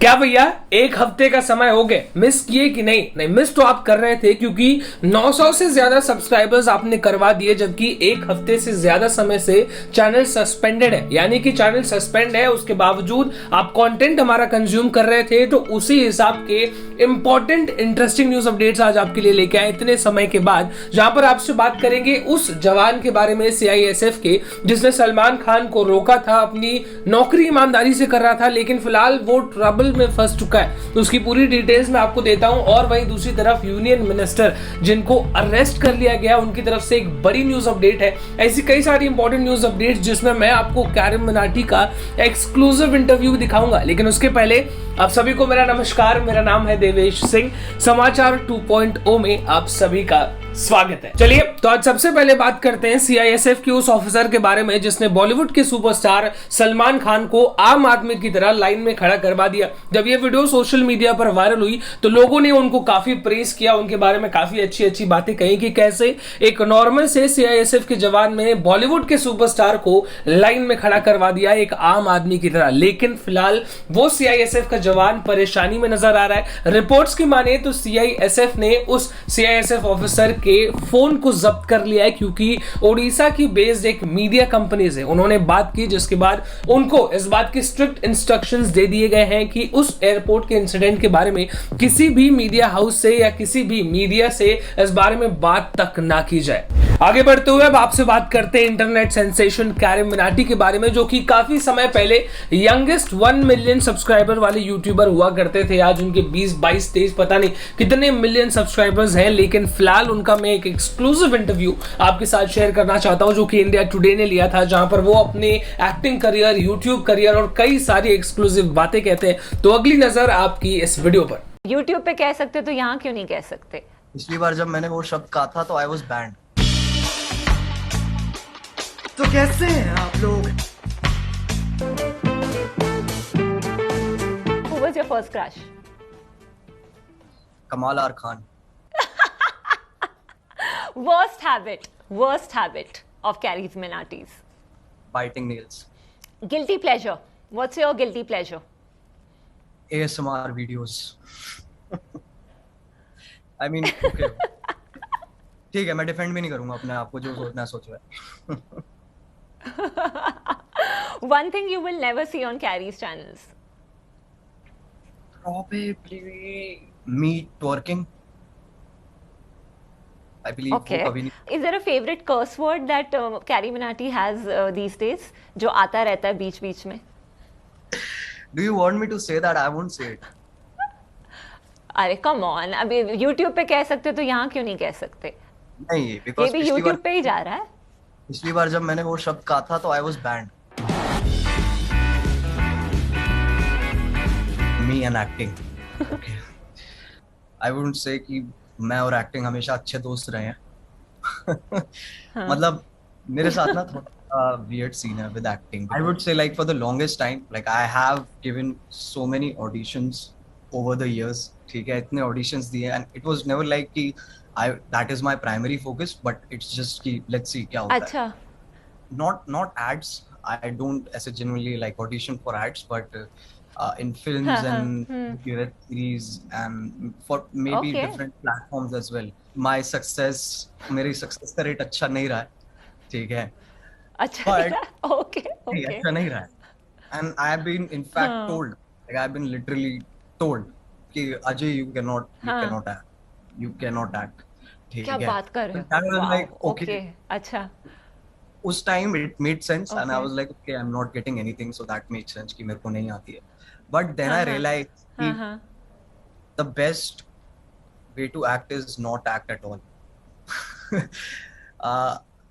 क्या भैया, एक हफ्ते का समय हो गए, मिस किए कि नहीं? नहीं, मिस तो आप कर रहे थे क्योंकि 900 से ज्यादा सब्सक्राइबर्स आपने करवा दिए, जबकि एक हफ्ते से ज्यादा समय से चैनल सस्पेंडेड है। यानी कि चैनल सस्पेंड है, उसके बावजूद आप कंटेंट हमारा कंज्यूम कर रहे थे। तो उसी हिसाब के इंपॉर्टेंट इंटरेस्टिंग न्यूज अपडेट्स आज आपके लिए लेके आए इतने समय के बाद, जहां पर आपसे बात करेंगे उस जवान के बारे में सीआईएसएफ के, जिसने सलमान खान को रोका था, अपनी नौकरी ईमानदारी से कर रहा था, लेकिन फिलहाल वो ट्रबल में फंस चुका है। तो उसकी पूरी डिटेल्स मैं आपको देता हूं। और वहीं दूसरी तरफ यूनियन मिनिस्टर जिनको अरेस्ट कर लिया गया, उनकी तरफ से एक बड़ी न्यूज अपडेट है। ऐसी कई सारी इंपॉर्टेंट न्यूज अपडेट्स जिसमें मैं आपको कैरम मनाटी का एक्सक्लूसिव इंटरव्यू दिखाऊंगा। लेकिन उसके पहले आप सभी को मेरा नमस्कार, मेरा नाम है देवेश सिंह। समाचार 2.0 में आप सभी का स्वागत है। चलिए, तो आज सबसे पहले बात करते हैं सीआईएसएफ के उस ऑफिसर के बारे में जिसने बॉलीवुड के सुपरस्टार सलमान खान को आम आदमी की तरह लाइन में खड़ा करवा दिया। जब ये वीडियो सोशल मीडिया पर वायरल हुई तो लोगों ने उनको काफी प्रेज किया, उनके बारे में काफी अच्छी अच्छी बातें कही कि कैसे एक नॉर्मल से सीआईएसएफ के जवान ने बॉलीवुड के सुपरस्टार को लाइन में खड़ा करवा दिया एक आम आदमी की तरह। लेकिन फिलहाल वो सीआईएसएफ का जवान परेशानी में नजर आ रहा है। रिपोर्ट्स की माने तो सीआईएसएफ ने उस सीआईएसएफ ऑफिसर के फोन को जब्त कर लिया है, क्योंकि ओडिशा की बेस्ड एक मीडिया कंपनी से उन्होंने बात की, जिसके बाद उनको इस बात की स्ट्रिक्ट इंस्ट्रक्शंस दे दिए गए हैं कि उस एयरपोर्ट के इंसिडेंट के बारे में किसी भी मीडिया हाउस से या किसी भी मीडिया से इस बारे में बात तक ना की जाए। आगे बढ़ते हुए अब आपसे बात करते हैं इंटरनेट सेंसेशन कैरम मनाटी के बारे में, जो कि काफी समय पहले यंगेस्ट 1 मिलियन सब्सक्राइबर वाले यूट्यूबर हुआ करते थे। आज उनके 20, 22, 23 पता नहीं कितने मिलियन सब्सक्राइबर्स हैं। लेकिन फिलहाल उनका मैं एक एक्सक्लूसिव इंटरव्यू आपके साथ शेयर करना चाहता हूं, जो कि इंडिया टुडे ने लिया था, जहां पर वो अपने एक्टिंग करियर, यूट्यूब करियर और कई सारी एक्सक्लूसिव बातें कहते हैं। तो अगली नजर आपकी इस वीडियो पर। यूट्यूब पे कह सकते तो यहाँ क्यों नहीं कह सकते? पिछली बार जब मैंने वो शब्द कहा था तो आई वाज बैंड। तो कैसे हैं आप लोग? Who was your first crush? Kamaal R Khan. Worst habit of Carrie's Menatis. Biting nails. Guilty pleasure. What's your guilty pleasure? ASMR videos. I mean okay, ठीक है, मैं डिफेंड भी नहीं करूंगा अपने आप को, जो सोचना है सोचो है। One thing you will never see on Carrie's channels. Probably me twerking. I believe Okay. वो कभी नहीं। Is there a favorite curse word that Carrie Menati has these days? जो आता रहता है बीच बीच में? Do you want me to say that? I won't say it. अरे come on, अभी YouTube पे कह सकते तो यहाँ क्यों नहीं कह सकते? नहीं, ये because भी YouTube पे ही जा रहा है। पिछली बार जब मैंने वो शब्द कहा था तो I was band. Me and acting. Okay, I wouldn't say कि मैं और एक्टिंग हमेशा अच्छे दोस्त रहे हैं। मतलब मेरे साथ ना थोड़ा वियर्ड सीन है with acting. I would say like for the longest time, like I have given so many auditions over the years. ठीक है, इतने ऑडिशंस दिए and it was never like कि that is my primary focus, but it's just कि let's see क्या होता है। अच्छा। Not ads. I don't as a generally like audition for ads, but in films and web series and for maybe different platforms as well. मेरी success का rate अच्छा नहीं रहा है, ठीक है? अच्छा नहीं रहा? Okay. अच्छा नहीं रहा है। And I have been in fact told, like I have been literally told कि अजय you cannot act. क्या बात कर रहे हो? Like, okay. अच्छा। उस time it made sense and I was like, okay, I'm not getting anything, so that made sense कि मेरे को नहीं आती है. But then I realized कि the best way to act is not act at all.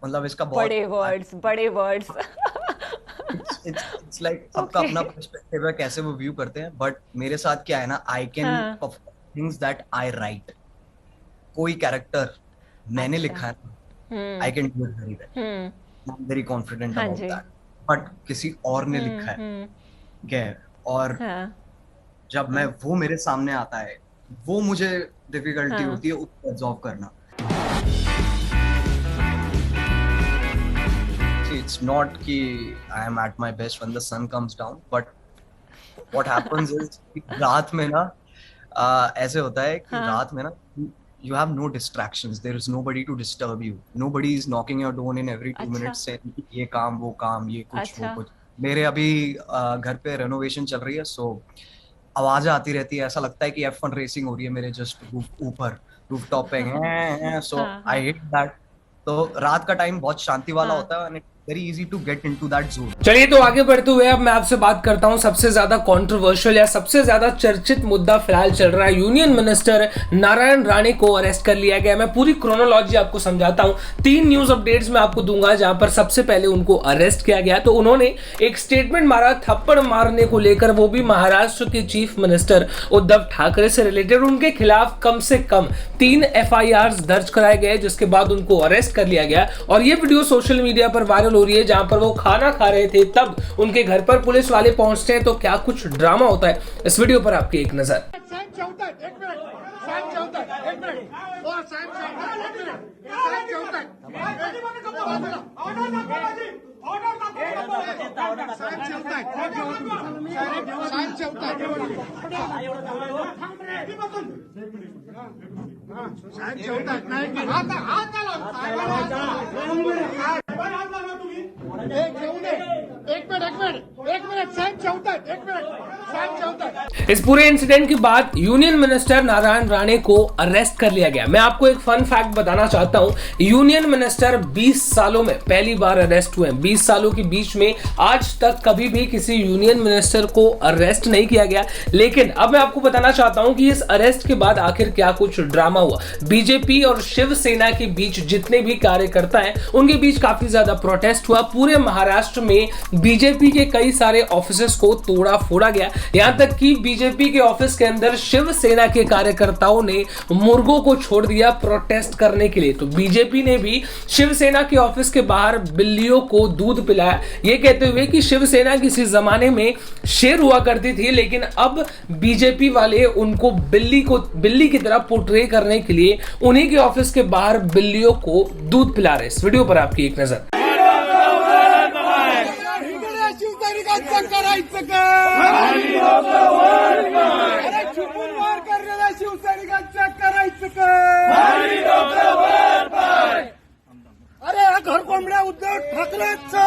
मतलब इसका बहुत बड़े words. It's like सबका अपना perspective है, कैसे वो view करते हैं. But मेरे साथ क्या है ना, I can perform things that I write. कोई कैरेक्टर मैंने लिखा है, I can do it very well. I'm very confident about that. But किसी और ने लिखा है, क्या है? और जब मैं वो मेरे सामने आता है, वो मुझे डिफिकल्टी होती है उसको एब्जॉर्ब करना। It's not कि I am at my best when the sun comes down, but what happens is रात में ना ऐसे होता है कि रात में ना you have no distractions, there is nobody to disturb you, nobody is knocking your door in every 2 minutes saying ये काम वो काम ये कुछ वो कुछ। मेरे अभी घर पे रेनोवेशन चल रही है, सो आवाजें आती रहती है, ऐसा लगता है कि F1 रेसिंग हो रही है मेरे जस्ट ऊपर रूफटॉप पे। So I hate that. तो रात का टाइम बहुत शांति वाला होता है, very easy to get into that zone. चलिए तो आगे बढ़ते हुए अब मैं आपसे बात करता हूं सबसे ज्यादा कंट्रोवर्शियल या सबसे ज्यादा चर्चित मुद्दा फिलहाल चल रहा है। यूनियन मिनिस्टर नारायण राणे को अरेस्ट कर लिया गया। मैं पूरी क्रोनोलॉजी आपको समझाता हूं, 3 न्यूज अपडेट्स मैं आपको दूंगा जहां पर सबसे पहले उनको अरेस्ट किया गया। तो उन्होंने एक स्टेटमेंट मारा थप्पड़ मारने को लेकर, वो भी महाराष्ट्र के चीफ मिनिस्टर उद्धव ठाकरे से रिलेटेड। उनके खिलाफ कम से कम 3 FIRs दर्ज कराए गए, जिसके बाद उनको अरेस्ट कर लिया गया। और ये वीडियो सोशल मीडिया पर वायरल हो रही है, जहां पर वो खाना खा रहे थे, तब उनके घर पर पुलिस वाले पहुंचते हैं। तो क्या कुछ ड्रामा होता है, इस वीडियो पर आपकी एक नजर। इस पूरे इंसिडेंट के बाद यूनियन मिनिस्टर नारायण राणे को अरेस्ट कर लिया गया। मैं आपको एक फन फैक्ट बताना चाहता हूं, यूनियन मिनिस्टर 20 सालों में पहली बार अरेस्ट हुए। 20 सालों के बीच में आज तक कभी भी किसी यूनियन मिनिस्टर को अरेस्ट नहीं किया गया। लेकिन अब मैं आपको बताना चाहता हूं कि इस अरेस्ट के बाद आखिर क्या कुछ ड्रामा हुआ। बीजेपी और शिवसेना के बीच जितने भी कार्यकर्ता हैं, उनके बीच काफी ज्यादा प्रोटेस्ट हुआ। पूरे महाराष्ट्र में बीजेपी के कई सारे ऑफिसेस को तोड़ा फोड़ा गया। यहां तक कि बीजेपी के ऑफिस के अंदर शिवसेना के कार्यकर्ताओं ने मुर्गों को छोड़ दिया प्रोटेस्ट करने के लिए। तो बीजेपी ने भी शिवसेना के ऑफिस के बाहर बिल्लियों को दूध पिलाया, ये कहते हुए कि शिवसेना किसी जमाने में शेर हुआ करती थी, लेकिन अब बीजेपी वाले उनको बिल्ली की तरह पोर्ट्रे करने के लिए उन्हीं के ऑफिस के बाहर बिल्लियों को दूध पिला रहे। इस वीडियो पर आपकी एक नजर। अरे घर कोंबड्या उद्धव ठाकरेंचं।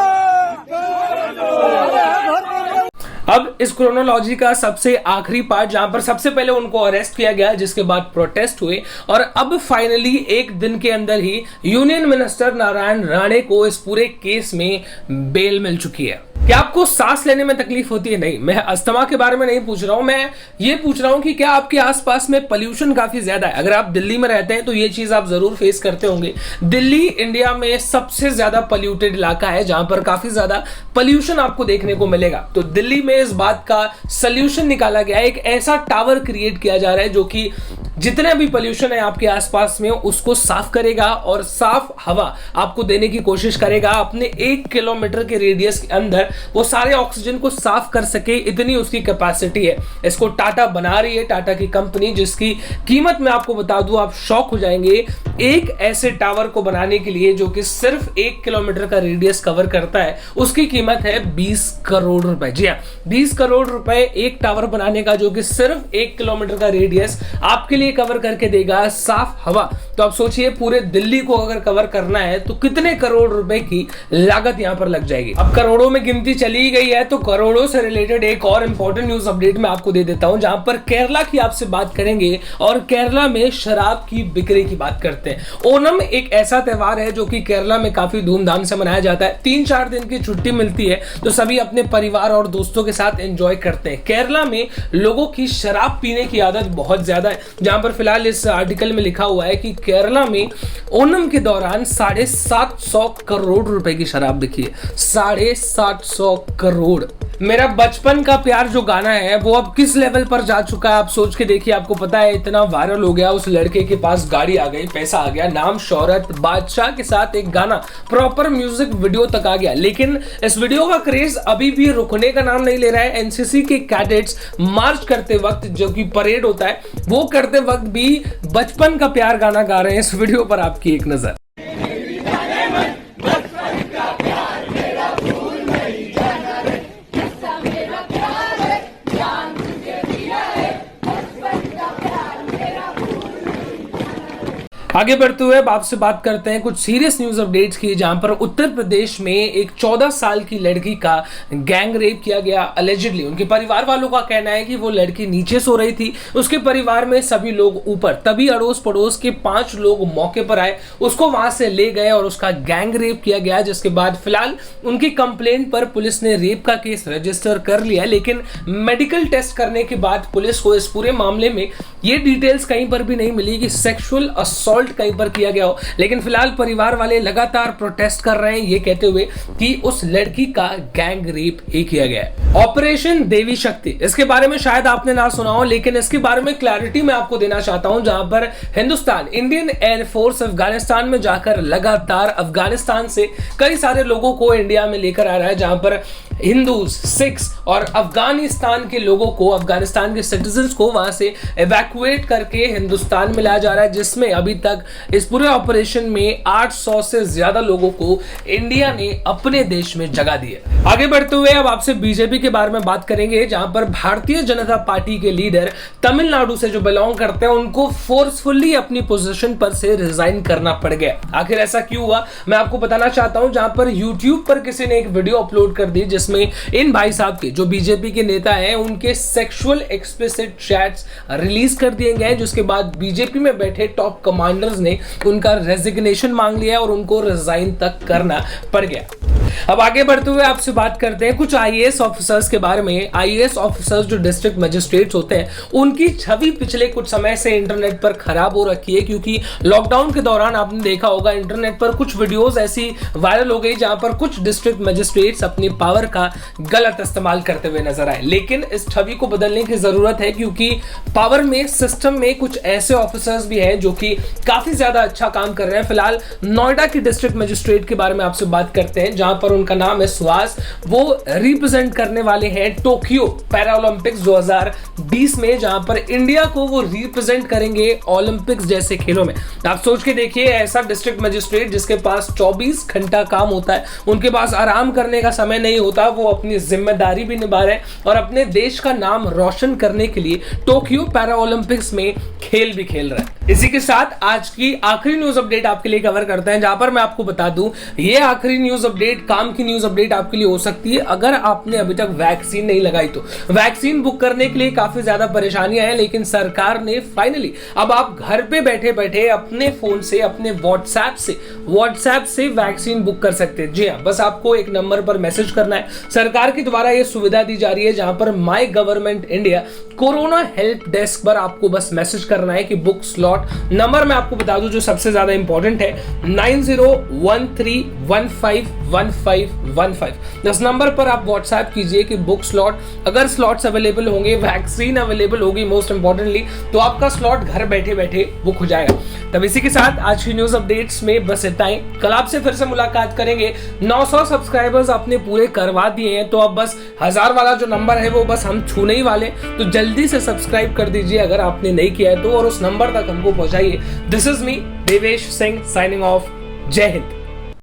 अब इस क्रोनोलॉजी का सबसे आखिरी पार्ट, जहां पर सबसे पहले उनको अरेस्ट किया गया, जिसके बाद प्रोटेस्ट हुए, और अब फाइनली एक दिन के अंदर ही यूनियन मिनिस्टर नारायण राणे को इस पूरे केस में बेल मिल चुकी है। क्या आपको सांस लेने में तकलीफ होती है? नहीं, मैं अस्थमा के बारे में नहीं पूछ रहा हूं, मैं ये पूछ रहा हूं कि क्या आपके आसपास में पोल्यूशन काफी ज्यादा है। अगर आप दिल्ली में रहते हैं तो ये चीज आप जरूर फेस करते होंगे। दिल्ली इंडिया में सबसे ज्यादा पोल्यूटेड इलाका है, जहां पर काफी ज्यादा पोल्यूशन आपको देखने को मिलेगा। तो दिल्ली में इस बात का सोल्यूशन निकाला गया है, एक ऐसा टावर क्रिएट किया जा रहा है जो कि जितने भी पोल्यूशन है आपके आसपास में उसको साफ करेगा और साफ हवा आपको देने की कोशिश करेगा। अपने 1 किलोमीटर के रेडियस के अंदर वो सारे ऑक्सीजन को साफ कर सके, इतनी उसकी कैपेसिटी है। इसको टाटा बना रही है, टाटा की कंपनी, जिसकी कीमत मैं आपको बता दूं, आप शॉक हो जाएंगे। एक ऐसे टावर को बनाने के लिए जो कि सिर्फ 1 किलोमीटर का रेडियस कवर करता है, उसकी कीमत है 20 करोड़ रुपए। जी हाँ, 20 करोड़ रुपए एक टावर बनाने का, जो कि सिर्फ 1 किलोमीटर का रेडियस आपके लिए कवर करके देगा साफ हवा। तो आप सोचिए पूरे दिल्ली को अगर कवर करना है तो कितने करोड़ रुपए की लागत यहां पर लग जाएगी। अब करोड़ों में गिनती चली गई है, तो करोड़ों से रिलेटेड एक और इंपॉर्टेंट न्यूज अपडेट मैं आपको दे देता हूं, जहां पर केरला की आपसे बात करेंगे और केरला में शराब की बिक्री की बात करते हैं। ओणम एक ऐसा त्योहार है जो कि केरला में काफी धूमधाम से मनाया जाता है। 3-4 दिन की छुट्टी मिलती है तो सभी अपने परिवार और दोस्तों के साथ एंजॉय करते हैं। केरला में लोगों की शराब पीने की आदत बहुत ज्यादा है, जहां पर फिलहाल इस आर्टिकल में लिखा हुआ है कि केरला में ओणम के दौरान 750 करोड़ रुपए की शराब बिकी है। 750 करोड़। मेरा बचपन का प्यार जो गाना है वो अब किस लेवल पर जा चुका है आप सोच के देखिए। आपको पता है इतना वायरल हो गया, उस लड़के के पास गाड़ी आ गई, पैसा आ गया, नाम शोहरत, बादशाह के साथ एक गाना, प्रॉपर म्यूजिक वीडियो तक आ गया। लेकिन इस वीडियो का क्रेज अभी भी रुकने का नाम नहीं ले रहा है। एनसीसी के कैडेट्स मार्च करते वक्त, जो कि परेड होता है, वो करते वक्त भी बचपन का प्यार गाना गा रहे हैं। इस वीडियो पर आपकी एक नजर। आगे बढ़ते हुए अब आपसे बात करते हैं कुछ सीरियस न्यूज अपडेट्स की, जहां पर उत्तर प्रदेश में एक 14 साल की लड़की का गैंग रेप किया गया अलेजिडली। उनके परिवार वालों का कहना है कि वो लड़की नीचे सो रही थी, उसके परिवार में सभी लोग ऊपर, तभी अड़ोस पड़ोस के 5 लोग मौके पर आए, उसको वहां से ले गए और उसका गैंग रेप किया गया। जिसके बाद फिलहाल उनकी कंप्लेंट पर पुलिस ने रेप का केस रजिस्टर कर लिया, लेकिन मेडिकल टेस्ट करने के बाद पुलिस को इस पूरे मामले में ये डिटेल्स कहीं पर भी नहीं मिली कि सेक्सुअल असॉल्ट कहीं पर किया गया हो। लेकिन फिलहाल परिवार वाले लगातार प्रोटेस्ट कर रहे हैं ये कहते हुए कि उस लड़की का गैंग रेप ही किया गया है। ऑपरेशन देवी शक्ति, इसके बारे में शायद आपने ना सुना हो, लेकिन इसके बारे में क्लैरिटी मैं आपको देना चाहता हूं, जहां पर हिंदुस्तान इंडियन एयरफोर्स अफगानिस्तान में जाकर लगातार अफगानिस्तान से कई सारे लोगों को इंडिया में लेकर आ रहा है, जहां पर हिंदूज, सिख्स और अफगानिस्तान के लोगों को, अफगानिस्तान के सिटीजन्स को वहां से इवैक्यूएट करके हिंदुस्तान में लाया जा रहा है, जिसमें अभी तक इस पूरे ऑपरेशन में 800 से ज्यादा लोगों को इंडिया ने अपने देश में जगह दी है। आगे बढ़ते हुए अब आपसे बीजेपी के बारे में बात करेंगे, जहां पर भारतीय जनता पार्टी के लीडर तमिलनाडु से जो बिलोंग करते हैं उनको फोर्सफुली अपनी पोजीशन पर से रिजाइन करना पड़ गया। आखिर ऐसा क्यों हुआ मैं आपको बताना चाहता हूं, जहां पर यूट्यूब पर किसी ने एक वीडियो अपलोड कर दी जिसमें इन भाई साहब के जो बीजेपी के नेता हैं उनके सेक्सुअल एक्सप्लिसिट चैट्स रिलीज कर दिए गए, जिसके बाद बीजेपी में बैठे टॉप कमांडर्स ने उनका रेजिग्नेशन मांग लिया और उनको रिजाइन तक करना पड़ गया। अब आगे बढ़ते हुए आपसे बात करते हैं कुछ आईएएस ऑफिसर्स के बारे में। आईएएस ऑफिसर्स जो डिस्ट्रिक्ट मजिस्ट्रेट्स होते हैं उनकी छवि पिछले कुछ समय से इंटरनेट पर खराब हो रखी है, क्योंकि लॉकडाउन के दौरान आपने देखा होगा इंटरनेट पर कुछ वीडियोस ऐसी वायरल हो गई जहां पर कुछ डिस्ट्रिक्ट मजिस्ट्रेट्स अपनी पावर का गलत इस्तेमाल करते हुए नजर आए। लेकिन इस छवि को बदलने की जरूरत है, क्योंकि पावर में, सिस्टम में कुछ ऐसे ऑफिसर्स भी हैं जो कि काफी ज्यादा अच्छा काम कर रहे हैं। फिलहाल नोएडा की डिस्ट्रिक्ट मजिस्ट्रेट के बारे में आपसे बात करते हैं, जहां पर उनका नाम है सुहास। वो रिप्रेजेंट करने वाले हैं टोक्यो पैरालंपिक्स 2020 में, जहां पर इंडिया को वो रिप्रेजेंट करेंगे ओलंपिक्स जैसे खेलों में। आप सोच के देखिए, ऐसा डिस्ट्रिक्ट मजिस्ट्रेट जिसके पास 24 घंटा काम होता है, उनके पास आराम करने का समय नहीं होता, वो अपनी जिम्मेदारी भी निभा रहे हैं और अपने देश का नाम रोशन करने के लिए टोक्यो पैरालंपिक्स में खेल भी खेल रहे हैं। इसी के साथ आज की आखिरी न्यूज अपडेट आपके लिए कवर करते हैं, जहां पर मैं आपको बता दूं ये आखिरी न्यूज अपडेट, काम की न्यूज अपडेट आपके लिए हो सकती है अगर आपने अभी तक वैक्सीन नहीं लगाई तो। वैक्सीन बुक करने के लिए काफी ज्यादा परेशानियां हैं, लेकिन सरकार ने फाइनली अब आप घर पे बैठे बैठे अपने फोन से, अपने व्हाट्सएप से वैक्सीन बुक कर सकते हैं। जी हां, बस आपको एक नंबर पर मैसेज करना है। सरकार के द्वारा यह सुविधा दी जा रही है, जहां पर my government India corona help desk पर आपको बस मैसेज करना है कि बुक स्लॉट। नंबर मैं आपको बता दूं जो सबसे ज्यादा इंपॉर्टेंट है, 9013151515। इस नंबर पर आप व्हाट्सएप कीजिए कि बुक स्लॉट। अगर स्लॉट्स अवेलेबल होंगे, वैक्सीन अवेलेबल होगी मोस्ट इंपॉर्टेंटली, तो आपका स्लॉट घर बैठे बैठे बुक हो जाएगा। तब इसी के साथ आज की न्यूज अपडेट्स में बस इतना ही। कल आपसे फिर से मुलाकात करेंगे। 900 सब्सक्राइबर्स आपने पूरे करवा दिए हैं, तो अब बस 1000 वाला जो नंबर है वो बस हम छूने ही वाले, तो जल्दी से सब्सक्राइब कर दीजिए अगर आपने नहीं किया है तो, और उस नंबर तक हमको पहुंचाइए। This is me Devesh Singh signing off. जय हिंद।